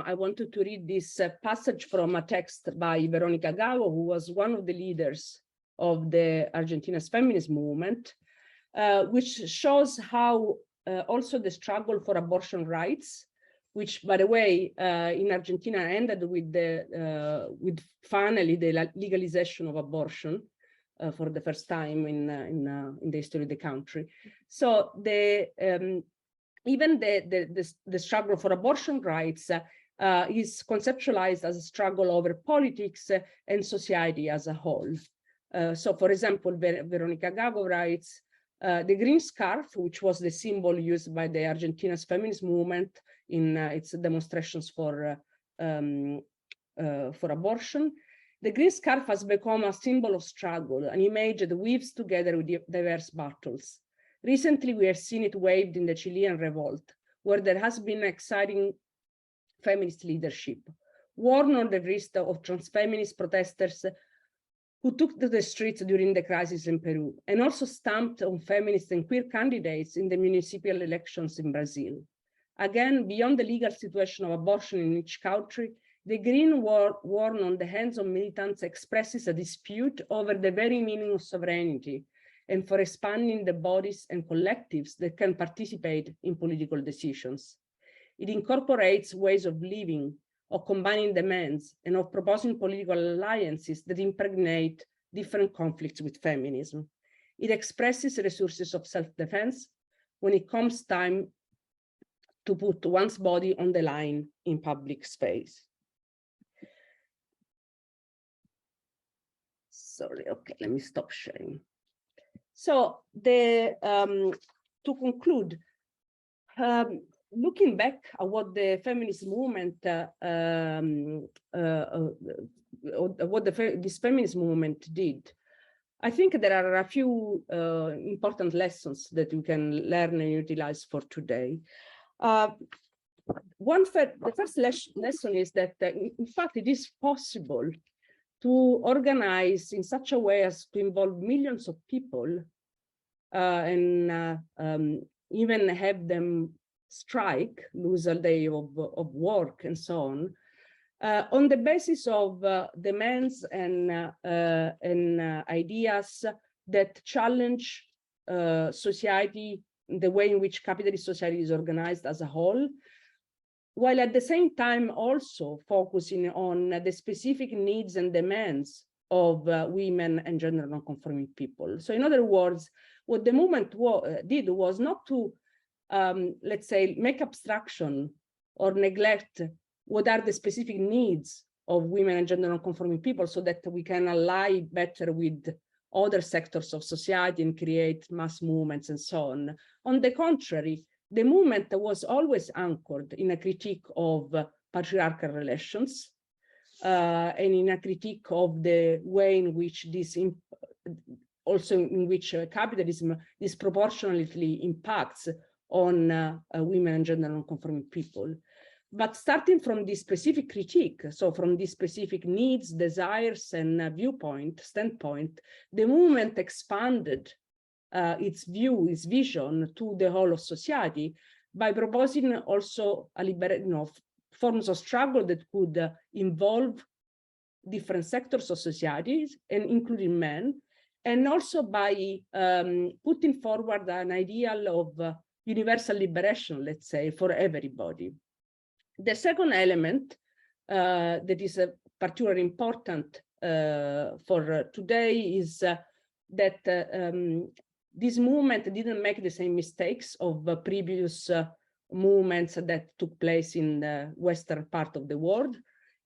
I wanted to read this passage from a text by Veronica Gago, who was one of the leaders of the Argentina's feminist movement, which shows how also the struggle for abortion rights, which, by the way, in Argentina ended with finally the legalization of abortion for the first time in the history of the country. So even the struggle for abortion rights is conceptualized as a struggle over politics and society as a whole. So, for example, Veronica Gago writes, the green scarf, which was the symbol used by the Argentina's feminist movement in its demonstrations for abortion, the green scarf has become a symbol of struggle, an image that weaves together with diverse battles. Recently, we have seen it waved in the Chilean revolt, where there has been exciting feminist leadership, warned on the wrist of transfeminist protesters who took to the streets during the crisis in Peru, and also stamped on feminist and queer candidates in the municipal elections in Brazil. Again, beyond the legal situation of abortion in each country, the green worn on the hands of militants expresses a dispute over the very meaning of sovereignty and for expanding the bodies and collectives that can participate in political decisions. It incorporates ways of living, of combining demands, and of proposing political alliances that impregnate different conflicts with feminism. It expresses resources of self-defense when it comes time to put one's body on the line in public space. Sorry, okay, let me stop sharing. So to conclude, looking back at what the feminist movement, this feminist movement did, I think there are a few important lessons that we can learn and utilize for today. The first lesson is that, in fact, it is possible to organize in such a way as to involve millions of people and even have them strike, lose a day of work and so on the basis of demands and ideas that challenge society, the way in which capitalist society is organized as a whole, while at the same time also focusing on the specific needs and demands of women and gender non-conforming people. So in other words, what the movement did was not to, let's say, make abstraction or neglect what are the specific needs of women and gender non-conforming people so that we can ally better with other sectors of society and create mass movements and so on. On the contrary, the movement was always anchored in a critique of patriarchal relations and in a critique of the way in which this, also in which capitalism disproportionately impacts on women and gender non-conforming people. But starting from this specific critique, so from these specific needs, desires, and standpoint, the movement expanded its view, its vision to the whole of society by proposing also forms of struggle that could involve different sectors of societies, and including men, and also by putting forward an ideal of universal liberation, let's say, for everybody. The second element that is particularly important for today is that this movement didn't make the same mistakes of previous movements that took place in the Western part of the world.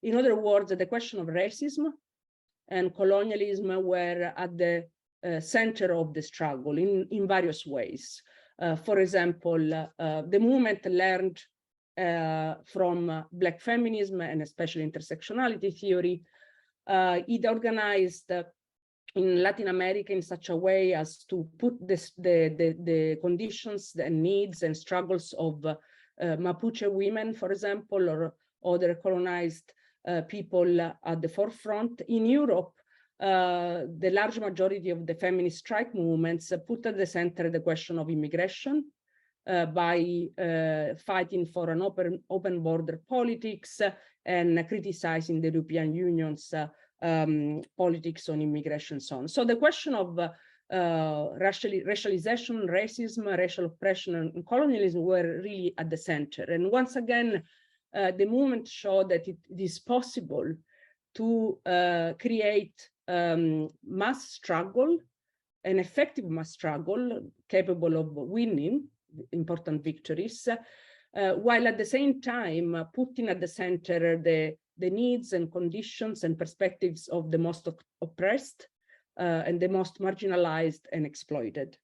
In other words, the question of racism and colonialism were at the center of the struggle in various ways. For example, the movement learned from Black feminism and especially intersectionality theory. It organized in Latin America in such a way as to put the conditions and needs and struggles of Mapuche women, for example, or other colonized people at the forefront. In Europe, the large majority of the feminist strike movements put at the center the question of immigration by fighting for an open border politics and criticizing the European Union's politics on immigration and so on. So the question of racialization, racism, racial oppression, and colonialism were really at the center. And once again, the movement showed that it is possible to create mass struggle, an effective mass struggle capable of winning important victories, while at the same time putting at the center the needs and conditions and perspectives of the most oppressed and the most marginalized and exploited.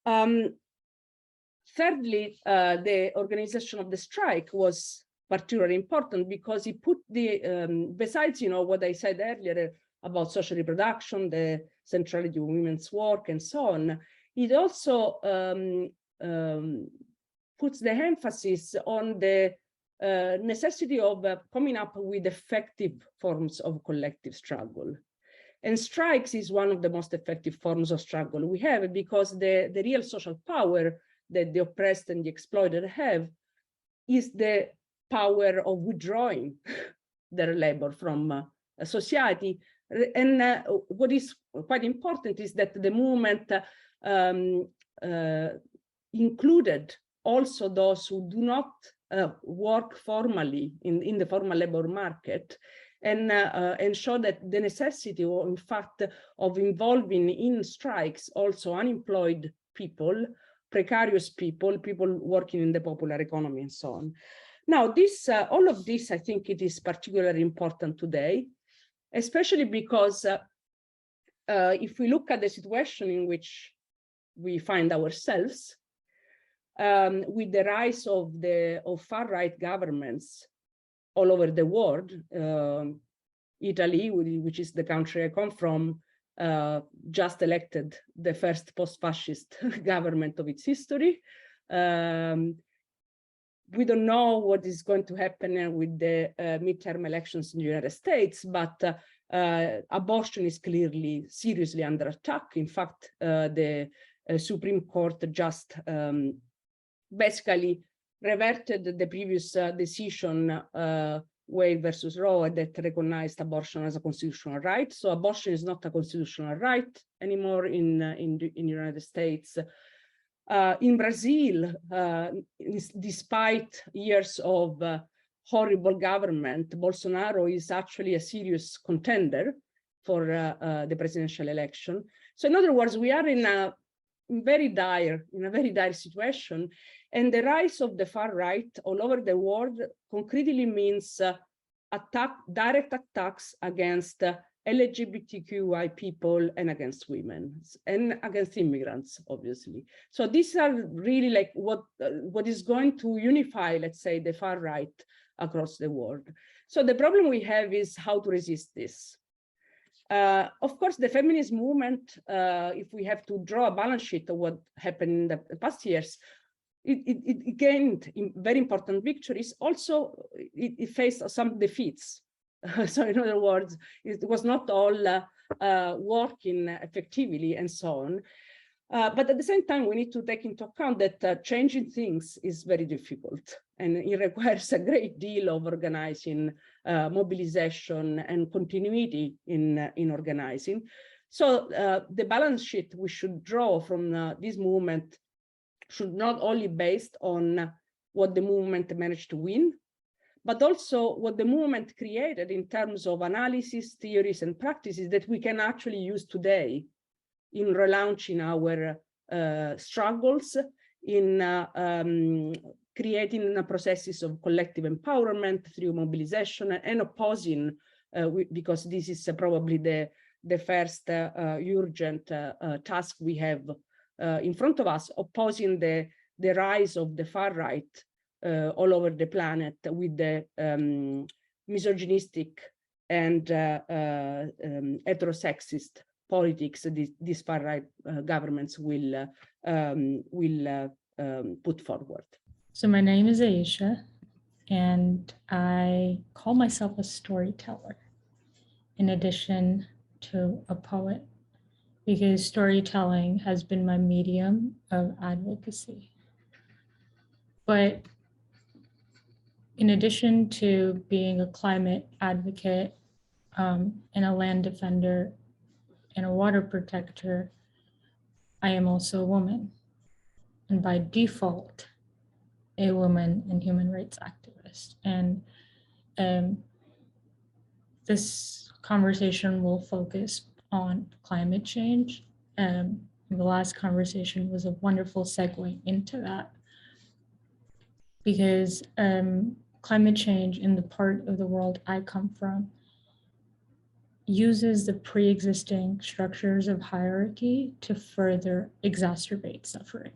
Thirdly, the organization of the strike was particularly important because it put the, besides, what I said earlier about social reproduction, the centrality of women's work and so on, it also puts the emphasis on the necessity of coming up with effective forms of collective struggle. And strikes is one of the most effective forms of struggle we have, because the real social power that the oppressed and the exploited have is the power of withdrawing their labor from society. And what is quite important is that the movement included also those who do not work formally in the formal labor market, and show that the necessity, or in fact, of involving in strikes also unemployed people, precarious people, people working in the popular economy, and so on. Now, this all of this, I think it is particularly important today, especially because if we look at the situation in which we find ourselves, with the rise of far-right governments all over the world, Italy, which is the country I come from, just elected the first post-fascist government of its history. We don't know what is going to happen with the midterm elections in the United States, but abortion is clearly seriously under attack. In fact, the Supreme Court just basically reverted the previous decision, Wade versus Roe, that recognized abortion as a constitutional right. So abortion is not a constitutional right anymore in the United States. In Brazil, despite years of horrible government, Bolsonaro is actually a serious contender for the presidential election. So in other words, we are in a very dire situation, and the rise of the far right all over the world concretely means direct attacks against LGBTQI people and against women and against immigrants, obviously. So these are really like what is going to unify, let's say, the far right across the world. So the problem we have is how to resist this. Of course, the feminist movement, if we have to draw a balance sheet of what happened in the past years, it gained very important victories. Also, it faced some defeats. So in other words, it was not all working effectively and so on. But at the same time, we need to take into account that changing things is very difficult, and it requires a great deal of organizing, mobilization, and continuity in organizing. So the balance sheet we should draw from this movement should not only be based on what the movement managed to win, but also what the movement created in terms of analysis, theories, and practices that we can actually use today in relaunching our struggles, in creating processes of collective empowerment through mobilization and opposing, because this is probably the first urgent task we have in front of us, opposing the rise of the far right all over the planet with the misogynistic and heterosexist politics these far right governments will put forward. So my name is Ayisha, and I call myself a storyteller in addition to a poet, because storytelling has been my medium of advocacy. But in addition to being a climate advocate and a land defender and a water protector, I am also a woman, and by default, a woman and human rights activist. And this conversation will focus on climate change. The last conversation was a wonderful segue into that, because climate change in the part of the world I come from uses the pre-existing structures of hierarchy to further exacerbate suffering.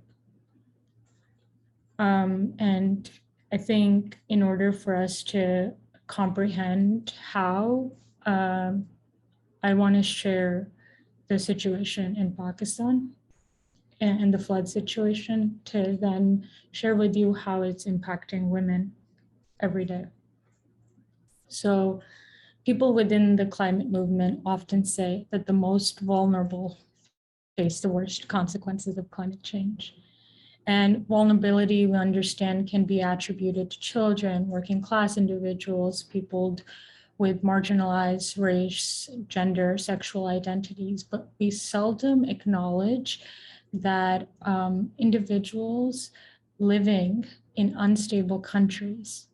And I think in order for us to comprehend how, I want to share the situation in Pakistan and the flood situation, to then share with you how it's impacting women every day. So people within the climate movement often say that the most vulnerable face the worst consequences of climate change. And vulnerability, we understand, can be attributed to children, working class individuals, people with marginalized race, gender, sexual identities, but we seldom acknowledge that individuals living in unstable countries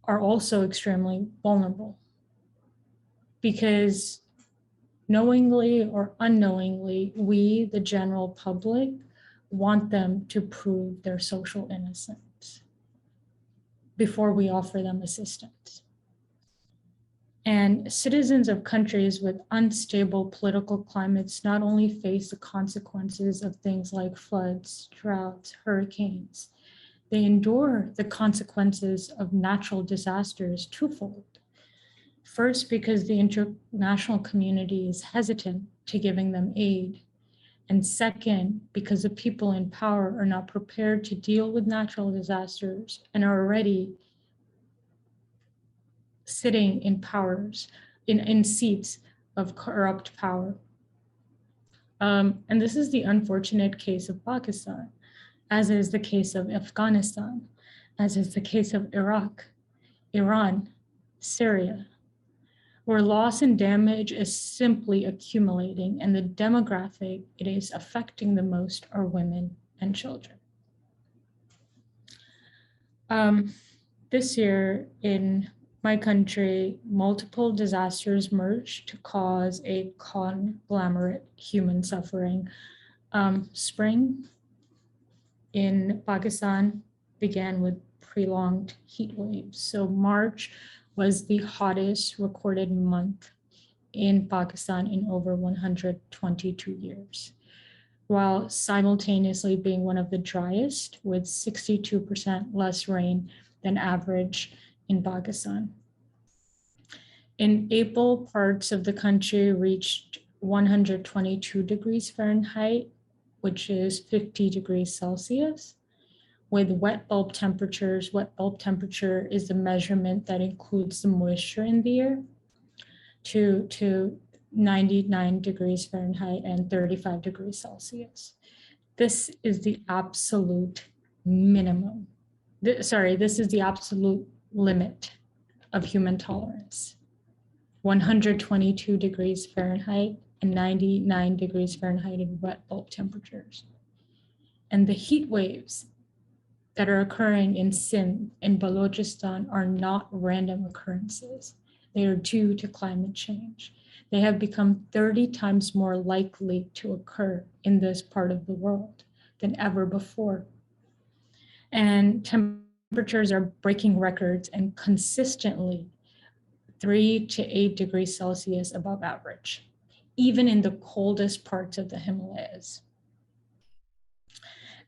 are also extremely vulnerable, because knowingly or unknowingly, we, the general public, want them to prove their social innocence before we offer them assistance. And citizens of countries with unstable political climates not only face the consequences of things like floods, droughts, hurricanes, they endure the consequences of natural disasters twofold. First, because the international community is hesitant to giving them aid. And second, because the people in power are not prepared to deal with natural disasters and are already sitting in in seats of corrupt power. And this is the unfortunate case of Pakistan, as is the case of Afghanistan, as is the case of Iraq, Iran, Syria, where loss and damage is simply accumulating, and the demographic it is affecting the most are women and children. This year in my country, multiple disasters merged to cause a conglomerate human suffering. Spring in Pakistan began with prolonged heat waves. So March was the hottest recorded month in Pakistan in over 122 years, while simultaneously being one of the driest, with 62% less rain than average in Pakistan. In April, parts of the country reached 122 degrees Fahrenheit, which is 50 degrees Celsius, with wet bulb temperatures. Wet bulb temperature is the measurement that includes the moisture in the air, to 99 degrees Fahrenheit and 35 degrees Celsius. This is the absolute minimum. This is the absolute limit of human tolerance. 122 degrees Fahrenheit and 99 degrees Fahrenheit in wet bulb temperatures. And the heat waves that are occurring in Sindh and Balochistan are not random occurrences. They are due to climate change. They have become 30 times more likely to occur in this part of the world than ever before. And temperatures are breaking records and consistently 3 to 8 degrees Celsius above average, even in the coldest parts of the Himalayas.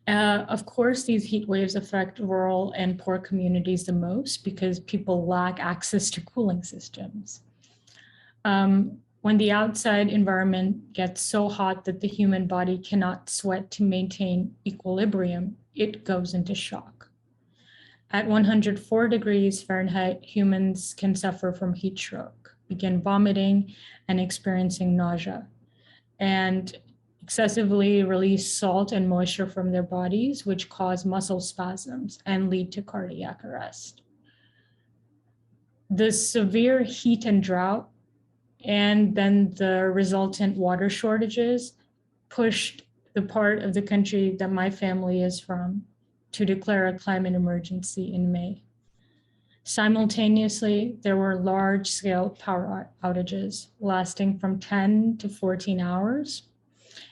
Of course, these heat waves affect rural and poor communities the most because people lack access to cooling systems. When the outside environment gets so hot that the human body cannot sweat to maintain equilibrium, it goes into shock. At 104 degrees Fahrenheit, humans can suffer from heat stroke, begin vomiting and experiencing nausea. And excessively release salt and moisture from their bodies, which cause muscle spasms and lead to cardiac arrest. The severe heat and drought, and then the resultant water shortages, pushed the part of the country that my family is from to declare a climate emergency in May. Simultaneously, there were large-scale power outages lasting from 10 to 14 hours,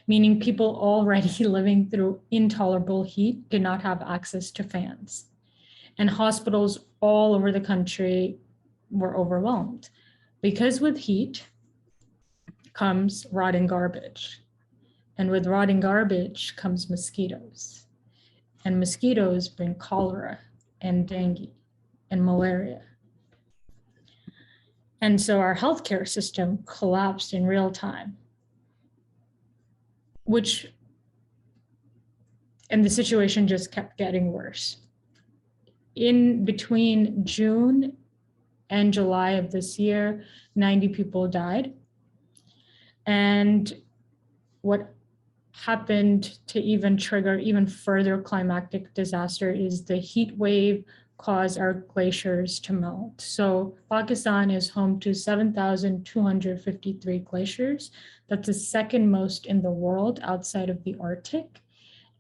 meaning people already living through intolerable heat did not have access to fans. And hospitals all over the country were overwhelmed, because with heat comes rotting garbage. And with rotting garbage comes mosquitoes. And mosquitoes bring cholera and dengue and malaria. And so our healthcare system collapsed in real time, and the situation just kept getting worse. In between June and July of this year, 90 people died. And what happened to even trigger even further climactic disaster is the heat wave caused our glaciers to melt. So Pakistan is home to 7,253 glaciers. That's the second most in the world outside of the Arctic.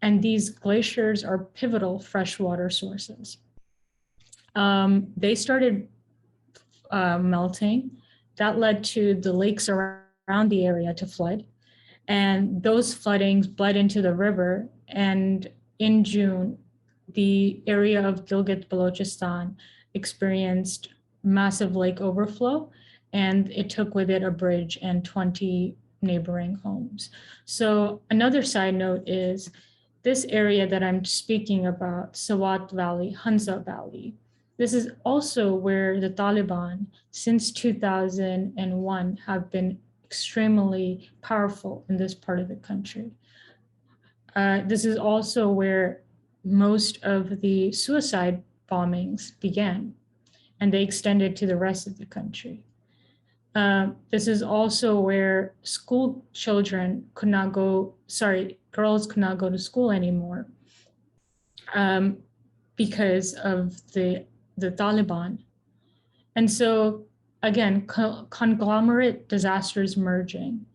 And these glaciers are pivotal freshwater sources. They started melting. That led to the lakes around the area to flood. And those floodings bled into the river. And in June, the area of Gilgit-Balochistan experienced massive lake overflow, and it took with it a bridge and 20 neighboring homes. So another side note is this area that I'm speaking about, Swat Valley, Hunza Valley, this is also where the Taliban, since 2001, have been extremely powerful in this part of the country. This is also where most of the suicide bombings began, and they extended to the rest of the country. This is also where school children could not go, girls could not go to school anymore because of the Taliban. And so again, conglomerate disasters merging.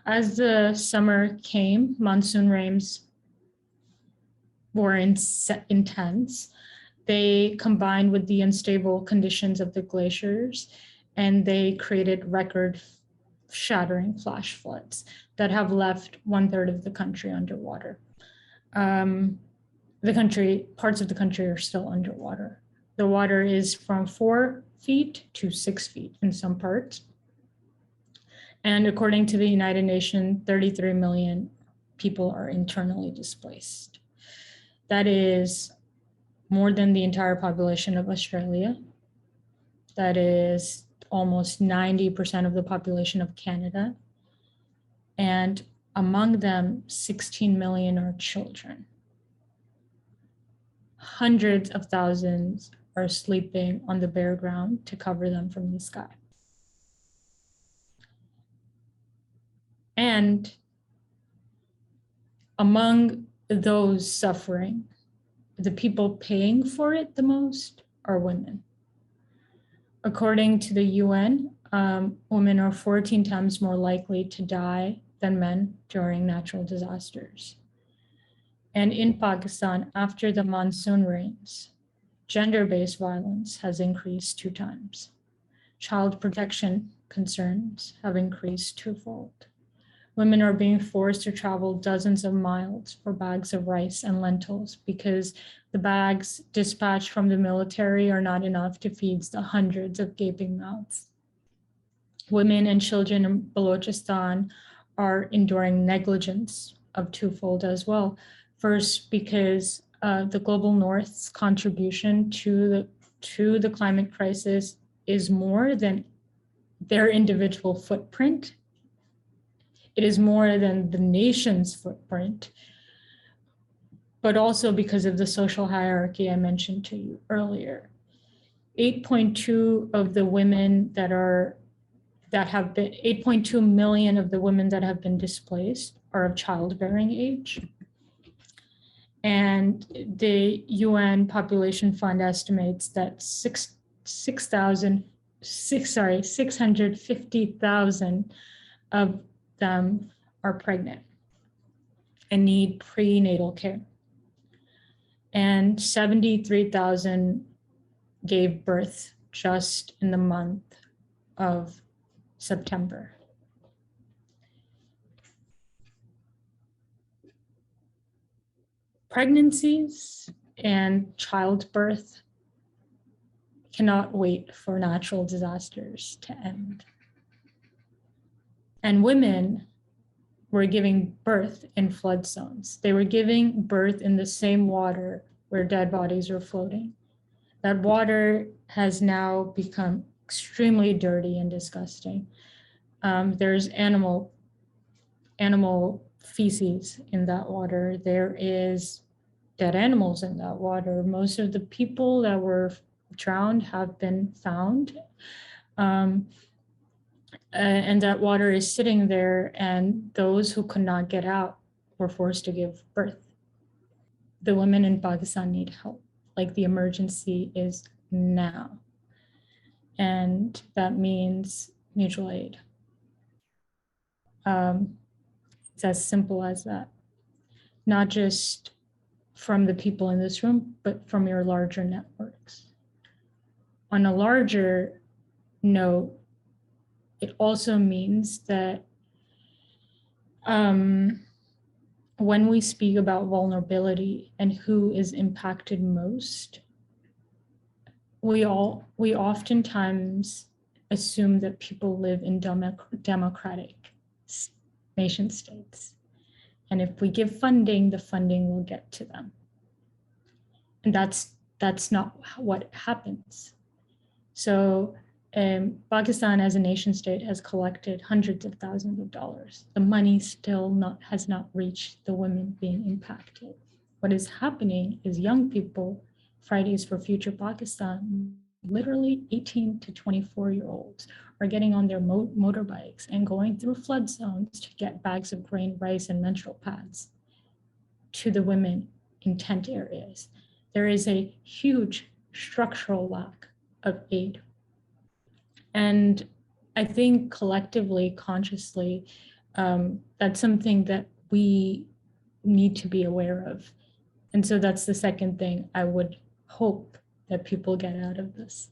As the summer came, monsoon rains were intense. They combined with the unstable conditions of the glaciers, and they created record-shattering flash floods that have left 1/3 of the country underwater. Parts of the country are still underwater. The water is from 4 feet to 6 feet in some parts. And according to the United Nations, 33 million people are internally displaced. That is more than the entire population of Australia. That is almost 90% of the population of Canada. And among them, 16 million are children. Hundreds of thousands are sleeping on the bare ground to cover them from the sky. And among those suffering, the people paying for it the most are women. According to the UN, women are 14 times more likely to die than men during natural disasters. And in Pakistan, after the monsoon rains, gender-based violence has increased 2 times. Child protection concerns have increased 2-fold. Women are being forced to travel dozens of miles for bags of rice and lentils because the bags dispatched from the military are not enough to feed the hundreds of gaping mouths. Women and children in Balochistan are enduring negligence of 2-fold as well. First, because the global North's contribution to the climate crisis is more than their individual footprint. It is more than the nation's footprint, but also because of the social hierarchy I mentioned to you earlier. 8.2 of the women that that have been 8.2 million of the women that have been displaced are of childbearing age. And the UN Population Fund estimates that 650,000 of them are pregnant and need prenatal care. And 73,000 gave birth just in the month of September. Pregnancies and childbirth cannot wait for natural disasters to end. And women were giving birth in flood zones. They were giving birth in the same water where dead bodies were floating. That water has now become extremely dirty and disgusting. There's animal feces in that water. There is dead animals in that water. Most of the people that were drowned have been found. And that water is sitting there, and those who could not get out were forced to give birth. The women in Pakistan need help. Like, the emergency is now. And that means mutual aid. It's as simple as that. Not just from the people in this room, but from your larger networks. On a larger note, it also means that when we speak about vulnerability and who is impacted most, we oftentimes assume that people live in democratic nation states. And if we give funding, the funding will get to them. And that's not what happens. So Pakistan as a nation state has collected hundreds of thousands of dollars. The money still has not reached the women being impacted. What is happening is young people, Fridays for Future Pakistan, literally 18 to 24-year-olds are getting on their motorbikes and going through flood zones to get bags of grain, rice, and menstrual pads to the women in tent areas. There is a huge structural lack of aid. And I think collectively, consciously, that's something that we need to be aware of. And so that's the second thing I would hope that people get out of this.